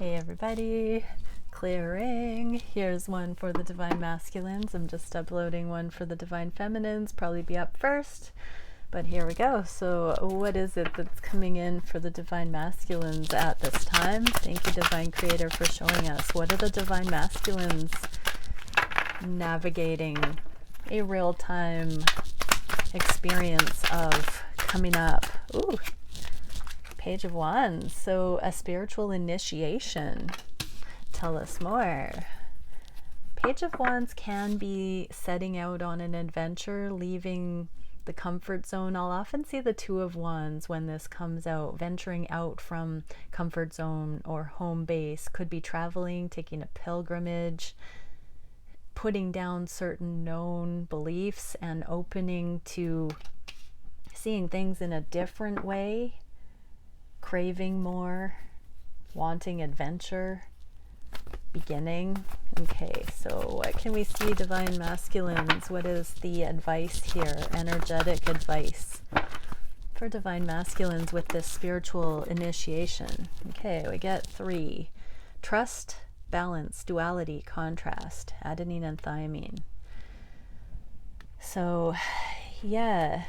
Hey everybody, clearing. Here's one for the Divine Masculines. I'm just uploading one for the Divine Feminines, probably be up first, but here we go. So what is it that's coming in for the Divine Masculines at this time? Thank you, Divine Creator, for showing us. What are the Divine Masculines navigating a real-time experience of coming up? Ooh. Page of Wands, so a spiritual initiation. Tell us more. Page of Wands can be setting out on an adventure, leaving the comfort zone. I'll often see the Two of Wands when this comes out, venturing out from comfort zone or home base. Could be traveling, taking a pilgrimage, putting down certain known beliefs and opening to seeing things in a different way. Craving more, wanting adventure, beginning. Okay, so what can we see, Divine Masculines? What is the advice here? Energetic advice for Divine Masculines with this spiritual initiation. Okay, we get 3. Trust, balance, duality, contrast, adenine and thymine. So, yeah.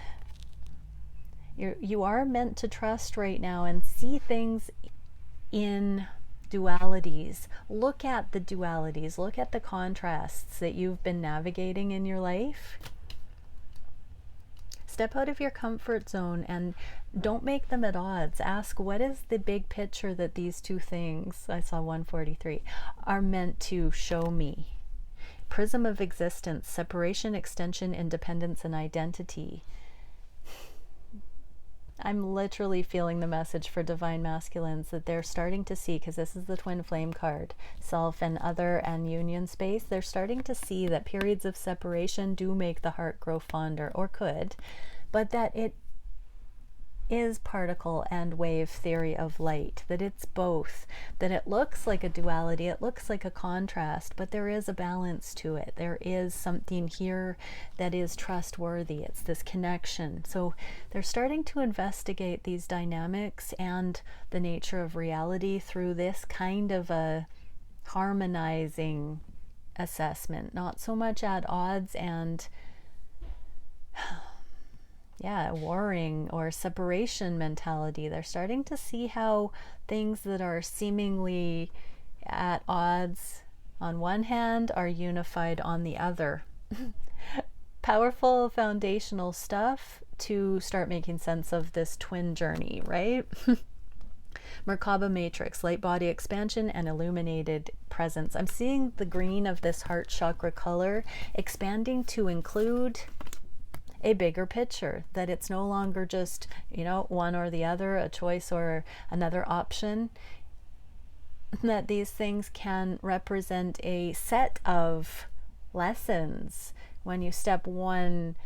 You are meant to trust right now and see things in dualities. Look at the dualities. Look at the contrasts that you've been navigating in your life. Step out of your comfort zone and don't make them at odds. Ask, what is the big picture that these two things, I saw 143, are meant to show me? Prism of existence, separation, extension, independence, and identity. I'm literally feeling the message for Divine Masculines that they're starting to see, because this is the Twin Flame card, self and other and union space. They're starting to see that periods of separation do make the heart grow fonder, or could, but that it is particle and wave theory of light, that it's both, that it looks like a duality, it looks like a contrast, but there is a balance to it. There is something here that is trustworthy. It's this connection. So they're starting to investigate these dynamics and the nature of reality through this kind of a harmonizing assessment, not so much at odds and warring or separation mentality. They're starting to see how things that are seemingly at odds on one hand are unified on the other. Powerful foundational stuff to start making sense of this twin journey, right? Merkaba matrix, light body expansion and illuminated presence. I'm seeing the green of this heart chakra color expanding to include a bigger picture, that it's no longer just, one or the other, a choice or another option, that these things can represent a set of lessons. When you step one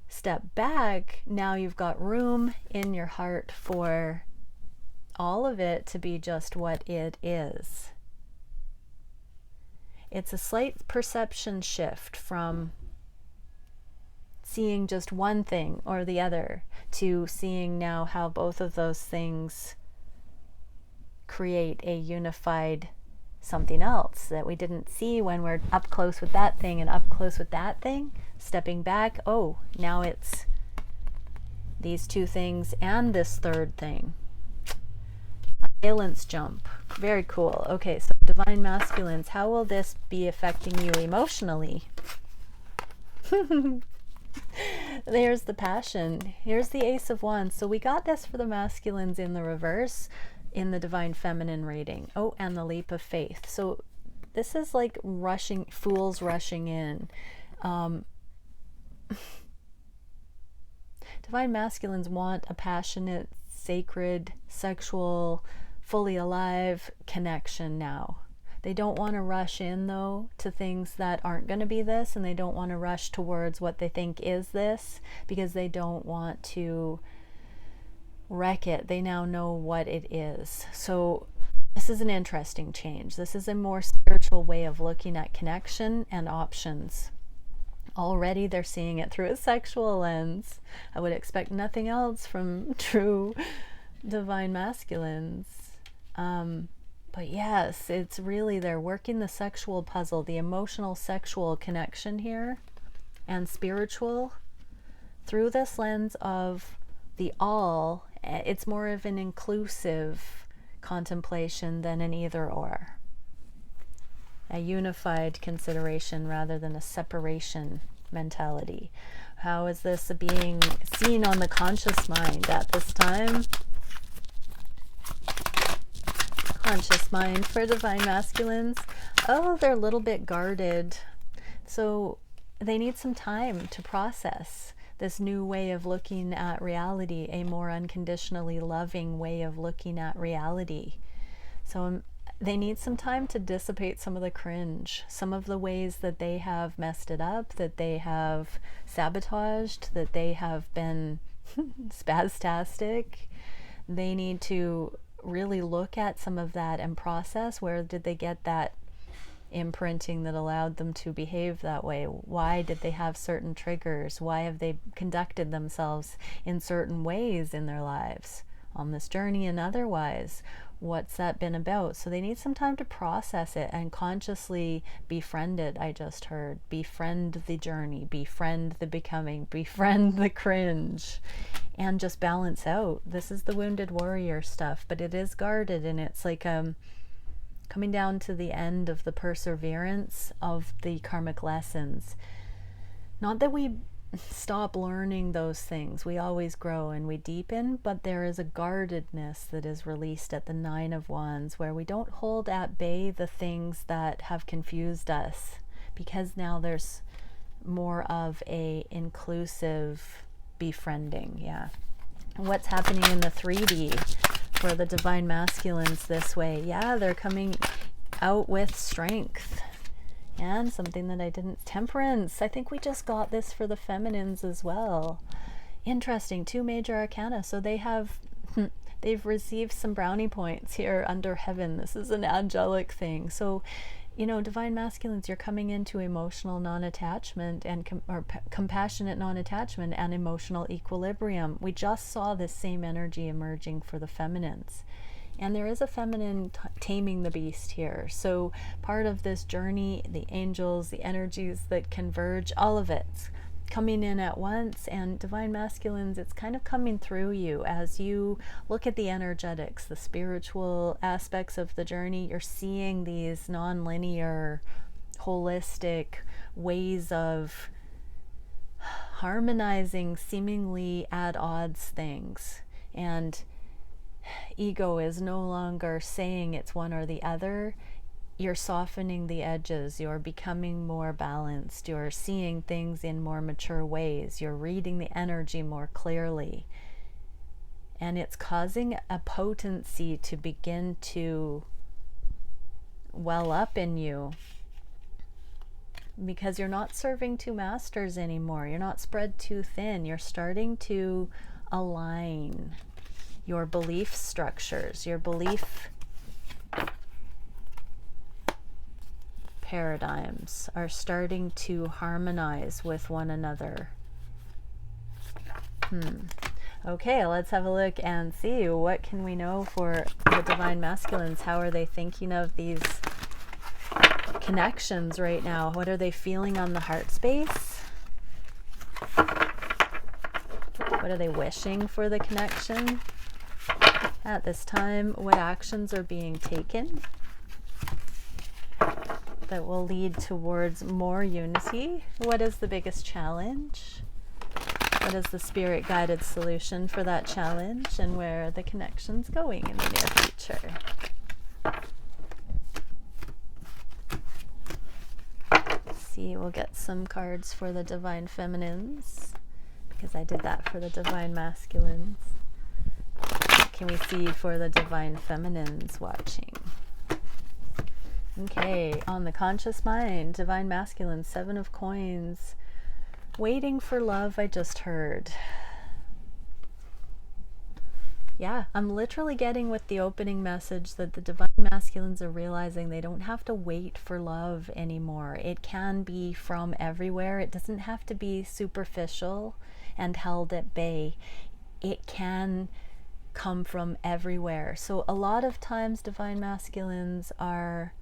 step back, now you've got room in your heart for all of it to be just what it is. It's a slight perception shift from seeing just one thing or the other to seeing now how both of those things create a unified something else that we didn't see when we're up close with that thing and up close with that thing. Stepping back, oh, now it's these two things and this third thing. Balance jump. Very cool. Okay, so Divine Masculines, how will this be affecting you emotionally? There's the passion. Here's the Ace of Wands. So we got this for the masculines in the reverse in the Divine Feminine reading. Oh, and the leap of faith. So this is like rushing, fools rushing in. Divine Masculines want a passionate, sacred, sexual, fully alive connection now. They don't want to rush in, though, to things that aren't going to be this, and they don't want to rush towards what they think is this, because they don't want to wreck it. They now know what it is. So this is an interesting change. This is a more spiritual way of looking at connection and options. Already they're seeing it through a sexual lens. I would expect nothing else from true Divine Masculines. But yes, it's really, they're working the sexual puzzle, the emotional sexual connection here, and spiritual through this lens of the all. It's more of an inclusive contemplation than an either or. A unified consideration rather than a separation mentality. How is this being seen on the conscious mind at this time? Conscious mind for divine masculines. Oh, they're a little bit guarded. So they need some time to process this new way of looking at reality, a more unconditionally loving way of looking at reality. So they need some time to dissipate some of the cringe, some of the ways that they have messed it up, that they have sabotaged, that they have been spastastic. They need to really look at some of that and process, where did they get that imprinting that allowed them to behave that way? Why did they have certain triggers? Why have they conducted themselves in certain ways in their lives on this journey and otherwise? What's that been about? So they need some time to process it and consciously befriend it. I just heard befriend the journey, befriend the becoming, befriend the cringe, and just balance out. This is the wounded warrior stuff, but it is guarded, and it's like coming down to the end of the perseverance of the karmic lessons. Not that we stop learning those things, we always grow and we deepen, but there is a guardedness that is released at the Nine of Wands, where we don't hold at bay the things that have confused us, because now there's more of a inclusive befriending. Yeah. What's happening in the 3D for the divine masculines this way? Yeah, they're coming out with strength. And something that I didn't, temperance. I think we just got this for the feminines as well. Interesting, 2 major arcana. So they have, they've received some brownie points here under heaven. This is an angelic thing. So, you know, divine masculines, you're coming into emotional non-attachment and compassionate non-attachment and emotional equilibrium. We just saw this same energy emerging for the feminines. And there is a feminine taming the beast here. So part of this journey, the angels, the energies that converge, all of it's coming in at once. And divine masculines, it's kind of coming through you as you look at the energetics, the spiritual aspects of the journey. You're seeing these non-linear, holistic ways of harmonizing seemingly at odds things. And ego is no longer saying it's one or the other. You're softening the edges. You're becoming more balanced. You're seeing things in more mature ways. You're reading the energy more clearly. And it's causing a potency to begin to well up in you, because you're not serving 2 masters anymore. You're not spread too thin. You're starting to align. Your belief structures, your belief paradigms are starting to harmonize with one another. Okay, let's have a look and see what can we know for the divine masculines. How are they thinking of these connections right now? What are they feeling on the heart space? What are they wishing for the connection at this time? What actions are being taken that will lead towards more unity? What is the biggest challenge? What is the spirit guided solution for that challenge, and where are the connections going in the near future? Let's see, we'll get some cards for the divine feminines, because I did that for the divine masculines. What can we see for the divine feminines watching? Okay, on the conscious mind, divine masculine, 7 of coins, waiting for love. I just heard. Yeah, I'm literally getting with the opening message that the divine masculines are realizing they don't have to wait for love anymore. It can be from everywhere. It doesn't have to be superficial and held at bay. It can come from everywhere. So a lot of times divine masculines are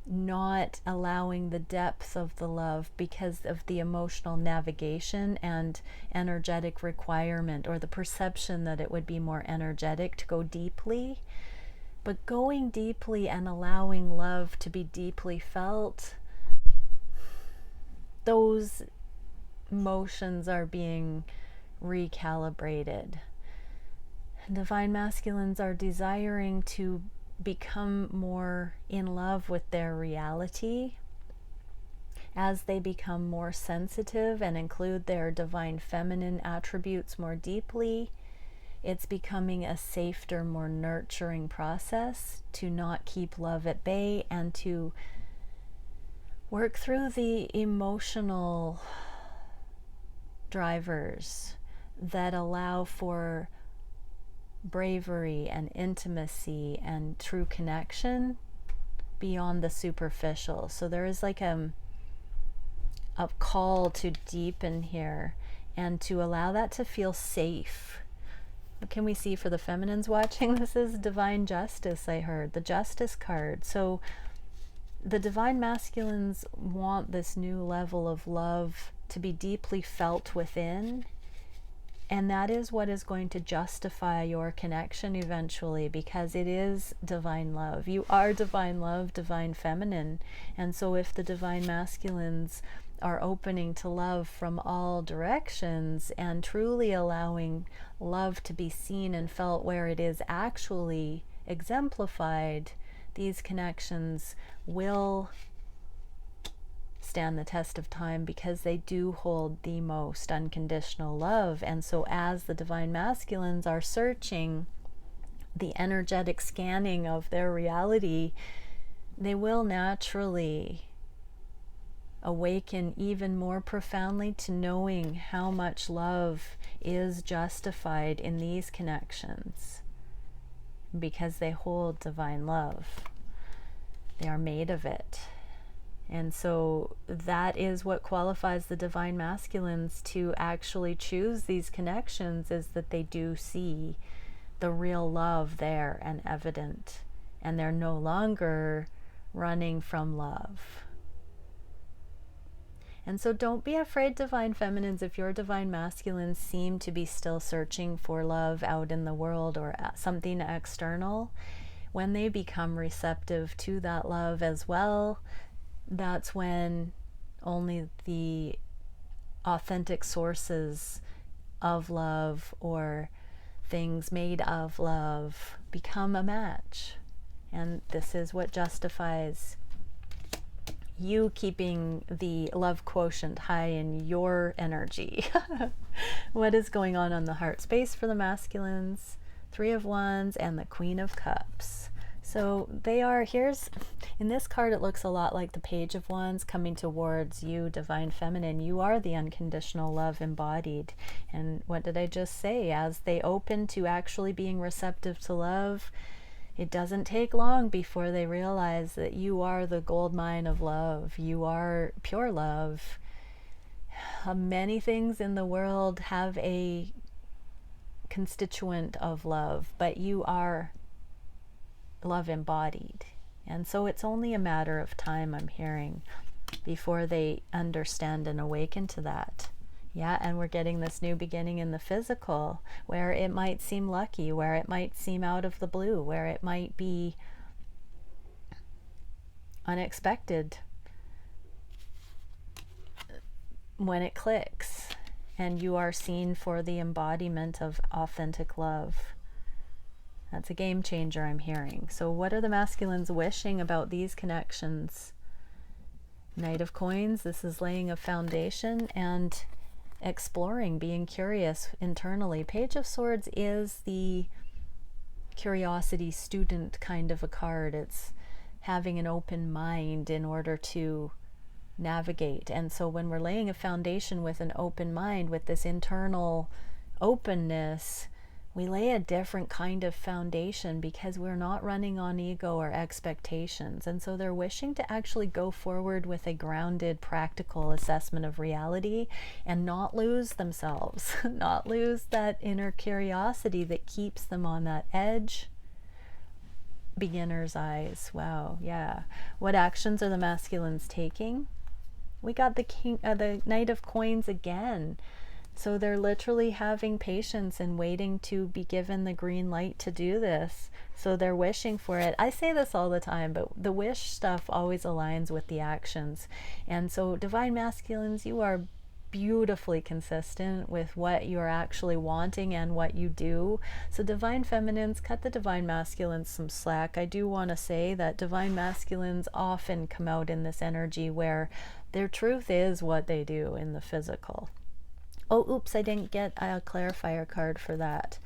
not allowing the depth of the love because of the emotional navigation and energetic requirement, or the perception that it would be more energetic to go deeply. But going deeply and allowing love to be deeply felt, those emotions are being recalibrated. Divine masculines are desiring to become more in love with their reality. As they become more sensitive and include their divine feminine attributes more deeply, it's becoming a safer, more nurturing process to not keep love at bay and to work through the emotional drivers that allow for bravery and intimacy and true connection beyond the superficial. So there is like a call to deepen here and to allow that to feel safe. What can we see for the feminines watching? This is divine justice, I heard, the justice card. So the divine masculines want this new level of love to be deeply felt within. And that is what is going to justify your connection eventually, because it is divine love. You are divine love, divine feminine. And so if the divine masculines are opening to love from all directions and truly allowing love to be seen and felt where it is actually exemplified, these connections will stand the test of time because they do hold the most unconditional love. And so as the divine masculines are searching the energetic scanning of their reality, they will naturally awaken even more profoundly to knowing how much love is justified in these connections, because they hold divine love. They are made of it. And so that is what qualifies the divine masculines to actually choose these connections, is that they do see the real love there and evident, and they're no longer running from love. And so don't be afraid, divine feminines, if your divine masculines seem to be still searching for love out in the world or something external. When they become receptive to that love as well, that's when only the authentic sources of love or things made of love become a match. And this is what justifies you keeping the love quotient high in your energy. What is going on the heart space for the masculines? Three of Wands and the Queen of Cups. So they are, in this card it looks a lot like the Page of Wands coming towards you, divine feminine. You are the unconditional love embodied. And what did I just say? As they open to actually being receptive to love, it doesn't take long before they realize that you are the gold mine of love. You are pure love. Many things in the world have a constituent of love, but you are love embodied. And so it's only a matter of time, I'm hearing, before they understand and awaken to that. Yeah, and we're getting this new beginning in the physical, where it might seem lucky, where it might seem out of the blue, where it might be unexpected when it clicks and you are seen for the embodiment of authentic love. That's a game changer, I'm hearing. So what are the masculines wishing about these connections? Knight of Coins, this is laying a foundation and exploring, being curious internally. Page of Swords is the curiosity student kind of a card. It's having an open mind in order to navigate. And so when we're laying a foundation with an open mind, with this internal openness, we lay a different kind of foundation because we're not running on ego or expectations. And so they're wishing to actually go forward with a grounded, practical assessment of reality and not lose themselves, not lose that inner curiosity that keeps them on that edge. Beginner's eyes. Wow, yeah. What actions are the masculines taking? We got the Knight of Coins again. So they're literally having patience and waiting to be given the green light to do this. So they're wishing for it. I say this all the time, but the wish stuff always aligns with the actions. And so divine masculines, you are beautifully consistent with what you're actually wanting and what you do. So divine feminines, cut the divine masculines some slack. I do want to say that divine masculines often come out in this energy where their truth is what they do in the physical. Oh, oops, I didn't get a clarifier card for that,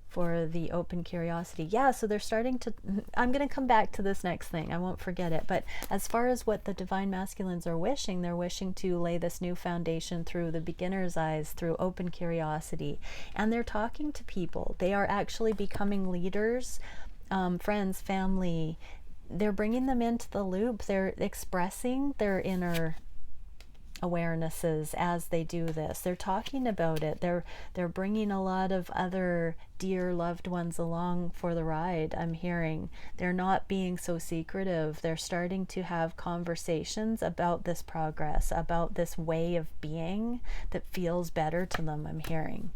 for the open curiosity. Yeah, so they're starting to, I'm going to come back to this next thing. I won't forget it. But as far as what the divine masculines are wishing, they're wishing to lay this new foundation through the beginner's eyes, through open curiosity. And they're talking to people. They are actually becoming leaders, friends, family. They're bringing them into the loop. They're expressing their inner awarenesses as they do this. They're talking about it. They're bringing a lot of other dear loved ones along for the ride. I'm hearing they're not being so secretive. They're starting to have conversations about this progress, about this way of being that feels better to them. I'm hearing.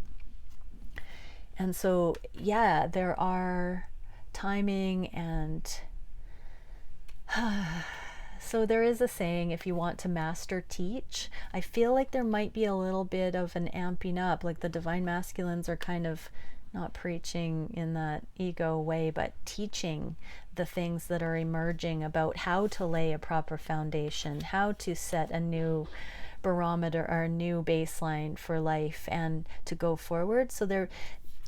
And so, yeah, there are timing and so there is a saying, if you want to master, teach. I feel like there might be a little bit of an amping up, like the divine masculines are kind of not preaching in that ego way, but teaching the things that are emerging about how to lay a proper foundation, how to set a new barometer or a new baseline for life and to go forward. So they're,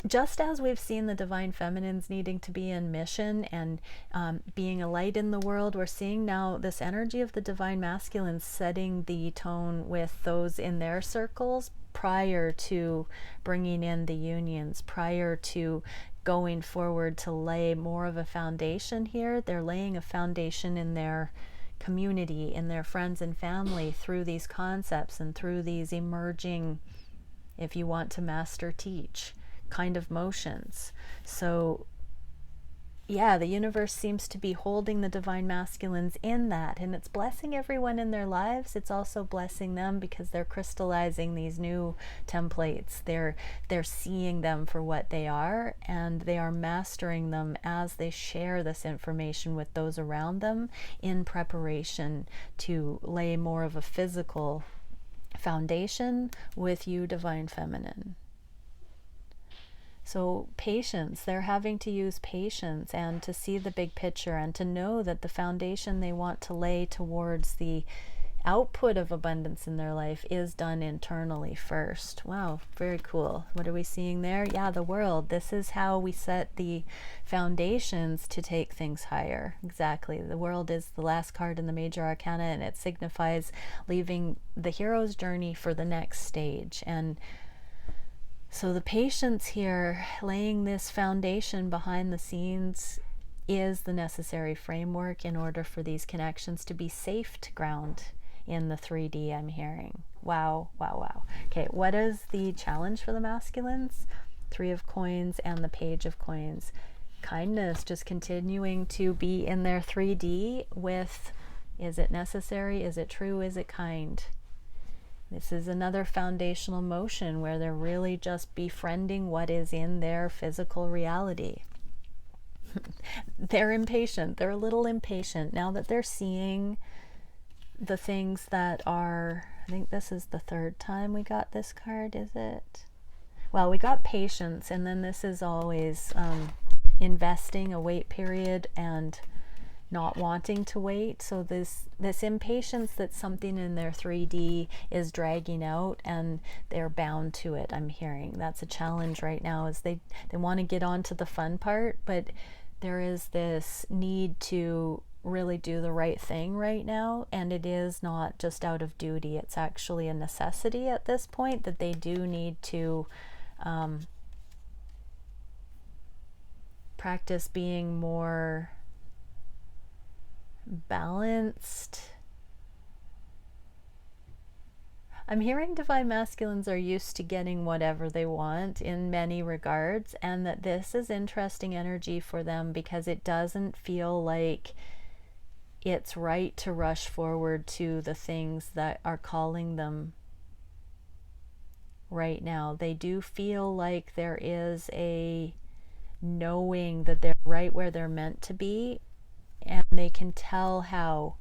just as we've seen the divine feminines needing to be in mission and being a light in the world, we're seeing now this energy of the divine masculines setting the tone with those in their circles prior to bringing in the unions, prior to going forward to lay more of a foundation here. They're laying a foundation in their community, in their friends and family through these concepts and through these emerging, if you want to master, teach kind of motions. So yeah, the universe seems to be holding the divine masculines in that, and it's blessing everyone in their lives. It's also blessing them because they're crystallizing these new templates. They're seeing them for what they are, and they are mastering them as they share this information with those around them in preparation to lay more of a physical foundation with you, divine feminine. So patience, they're having to use patience and to see the big picture and to know that the foundation they want to lay towards the output of abundance in their life is done internally first. Wow, very cool. What are we seeing there? Yeah, the world. This is how we set the foundations to take things higher. Exactly. The world is the last card in the major arcana, and it signifies leaving the hero's journey for the next stage. And so the patience here, laying this foundation behind the scenes, is the necessary framework in order for these connections to be safe to ground in the 3D, I'm hearing. Wow, wow, wow. Okay, what is the challenge for the masculines? 3 of Coins and the Page of Coins. Kindness, just continuing to be in their 3D with, is it necessary? Is it true? Is it kind? This is another foundational motion where they're really just befriending what is in their physical reality. They're impatient. They're a little impatient now that they're seeing the things that are, I think this is the 3rd time we got this card, is it? Well, we got patience, and then this is always investing, a wait period, and not wanting to wait. So this impatience that something in their 3D is dragging out and they're bound to it, I'm hearing. That's a challenge right now, is they want to get on to the fun part, but there is this need to really do the right thing right now, and it is not just out of duty. It's actually a necessity at this point that they do need to practice being more balanced. I'm hearing divine masculines are used to getting whatever they want in many regards, and that this is interesting energy for them because it doesn't feel like it's right to rush forward to the things that are calling them right now. They do feel like there is a knowing that they're right where they're meant to be, and they can tell how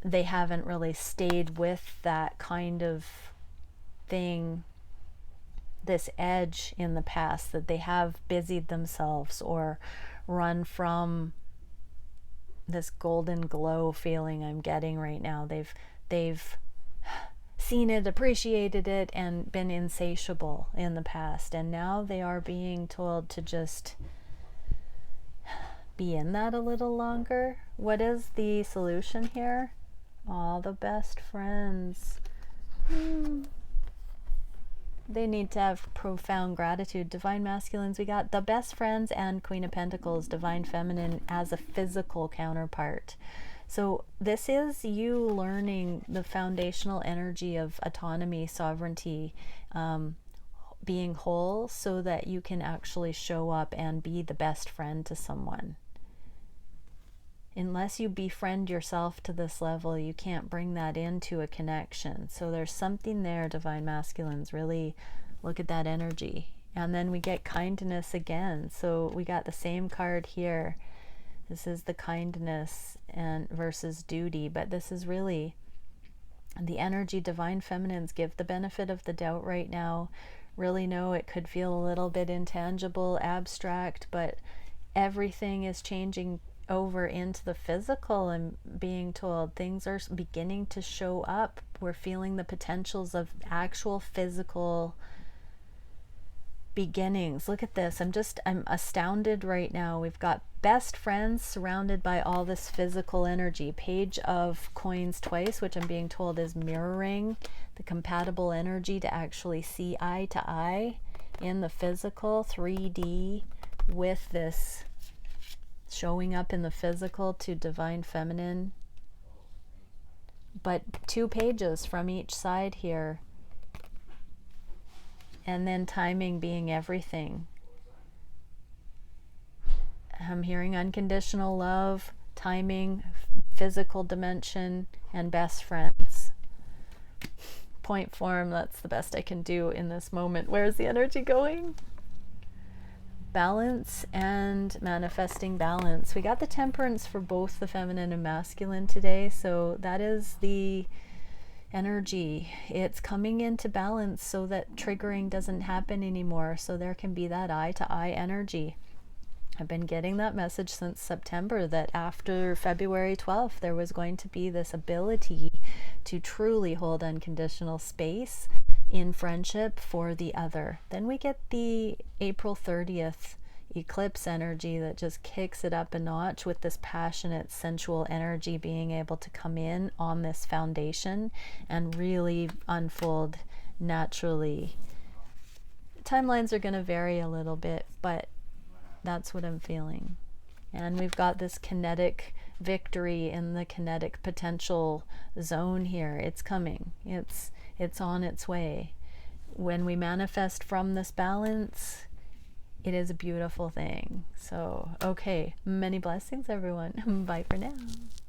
they haven't really stayed with that kind of thing, this edge in the past, that they have busied themselves or run from this golden glow feeling I'm getting right now. They've seen it, appreciated it, and been insatiable in the past, and now they are being told to just be in that a little longer. What is the solution here? All the best friends. They need to have profound gratitude. Divine masculines, we got the best friends and Queen of Pentacles, divine feminine as a physical counterpart. So this is you learning the foundational energy of autonomy, sovereignty, being whole, so that you can actually show up and be the best friend to someone. Unless you befriend yourself to this level, you can't bring that into a connection. So there's something there, divine masculines. Really look at that energy. And then we get kindness again. So we got the same card here. This is the kindness and versus duty, but this is really the energy. Divine feminines, give the benefit of the doubt right now. Really know it could feel a little bit intangible, abstract, but everything is changing over into the physical and being told things are beginning to show up. We're feeling the potentials of actual physical beginnings. Look at this. I'm astounded right now. We've got best friends surrounded by all this physical energy. Page of Coins twice, which I'm being told is mirroring the compatible energy to actually see eye to eye in the physical 3D with this showing up in the physical to divine feminine. But 2 pages from each side here. And then timing being everything. I'm hearing unconditional love, timing, physical dimension, and best friends. Point form, that's the best I can do in this moment. Where's the energy going? Balance and manifesting balance. We got the temperance for both the feminine and masculine today, so that is the energy. It's coming into balance so that triggering doesn't happen anymore, so there can be that eye to eye energy. I've been getting that message since September that after February 12th there was going to be this ability to truly hold unconditional space in friendship for the other. Then we get the April 30th eclipse energy that just kicks it up a notch with this passionate, sensual energy being able to come in on this foundation and really unfold naturally. Timelines are going to vary a little bit, but that's what I'm feeling. And we've got this kinetic victory in the kinetic potential zone here. It's coming. It's on its way. When we manifest from this balance, it is a beautiful thing. So, okay, many blessings, everyone. Bye for now.